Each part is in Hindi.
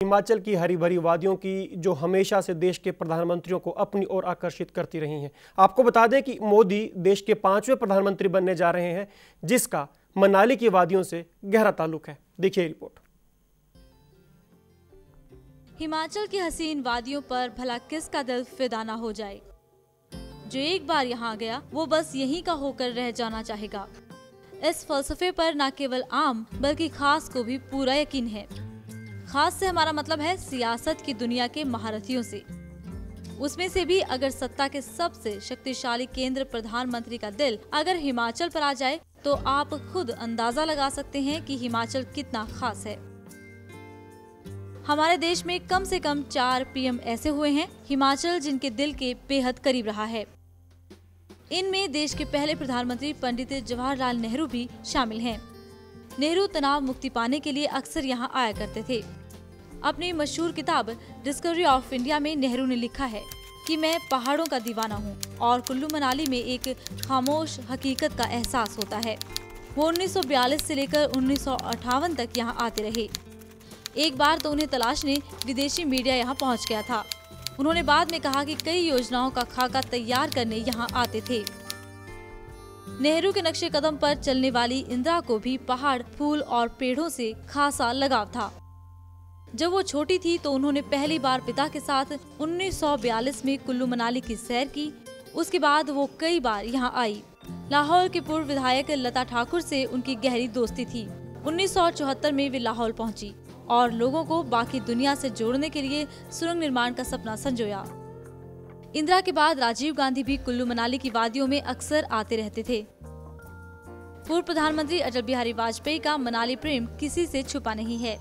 हिमाचल की हरी भरी वादियों की जो हमेशा से देश के प्रधानमंत्रियों को अपनी ओर आकर्षित करती रही हैं। आपको बता दें कि मोदी देश के 5वें प्रधानमंत्री बनने जा रहे हैं, जिसका मनाली की वादियों से गहरा ताल्लुक है। देखिए रिपोर्ट। हिमाचल की हसीन वादियों पर भला किसका दिल फिदा ना हो जाए। जो एक बार यहाँ गया वो बस यहीं का होकर रह जाना चाहेगा। इस फलसफे पर न केवल आम बल्कि खास को भी पूरा यकीन है। खास से हमारा मतलब है सियासत की दुनिया के महारथियों से। उसमें से भी अगर सत्ता के सबसे शक्तिशाली केंद्र प्रधानमंत्री का दिल अगर हिमाचल पर आ जाए तो आप खुद अंदाजा लगा सकते हैं कि हिमाचल कितना खास है। हमारे देश में कम से कम 4 पीएम ऐसे हुए हैं, हिमाचल जिनके दिल के बेहद करीब रहा है। इनमें देश के पहले प्रधानमंत्री पंडित जवाहरलाल नेहरू भी शामिल हैं। नेहरू तनाव मुक्ति पाने के लिए अक्सर यहाँ आया करते थे। अपनी मशहूर किताब डिस्कवरी ऑफ इंडिया में नेहरू ने लिखा है कि मैं पहाड़ों का दीवाना हूँ और कुल्लू मनाली में एक खामोश हकीकत का एहसास होता है। वो 1942 से लेकर 1958 तक यहाँ आते रहे। एक बार तो उन्हें तलाशने विदेशी मीडिया यहाँ पहुँच गया था। उन्होंने बाद में कहा कि कई योजनाओं का खाका तैयार करने यहाँ आते थे। नेहरू के नक्शे कदम पर चलने वाली इंदिरा को भी पहाड़, फूल और पेड़ों से खासा लगाव था। जब वो छोटी थी तो उन्होंने पहली बार पिता के साथ 1942 में कुल्लू मनाली की सैर की। उसके बाद वो कई बार यहाँ आई। लाहौल के पूर्व विधायक लता ठाकुर से उनकी गहरी दोस्ती थी। 1974 में वे लाहौल पहुंची और लोगों को बाकी दुनिया से जोड़ने के लिए सुरंग निर्माण का सपना संजोया। इंदिरा के बाद राजीव गांधी भी कुल्लू मनाली की वादियों में अक्सर आते रहते थे। पूर्व प्रधानमंत्री अटल बिहारी वाजपेयी का मनाली प्रेम किसी से छुपा नहीं है।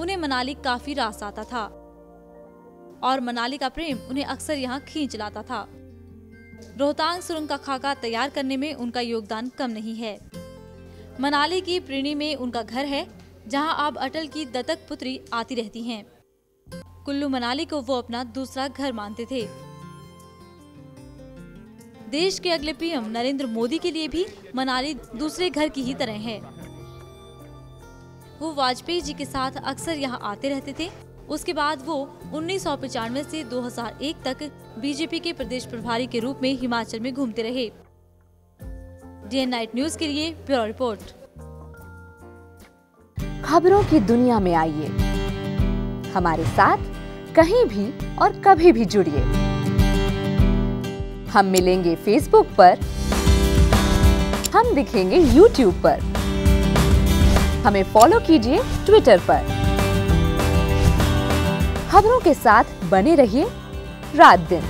उन्हें मनाली काफी रास आता था और मनाली का प्रेम उन्हें अक्सर यहाँ खींच लाता था। रोहतांग सुरंग का खाका तैयार करने में उनका योगदान कम नहीं है। मनाली की प्रीणी में उनका घर है, जहाँ अब अटल की दत्तक पुत्री आती रहती हैं। कुल्लू मनाली को वो अपना दूसरा घर मानते थे। देश के अगले पीएम नरेंद्र मोदी के लिए भी मनाली दूसरे घर की ही तरह है। वो वाजपेयी जी के साथ अक्सर यहाँ आते रहते थे। उसके बाद वो 1995 से 2001 तक बीजेपी के प्रदेश प्रभारी के रूप में हिमाचल में घूमते रहे। डीएन नाइट न्यूज के लिए ब्यूरो रिपोर्ट। खबरों की दुनिया में आइए, हमारे साथ कहीं भी और कभी भी जुड़िए। हम मिलेंगे फेसबुक पर, हम दिखेंगे यूट्यूब पर, हमें फॉलो कीजिए ट्विटर पर। खबरों के साथ बने रहिए रात दिन।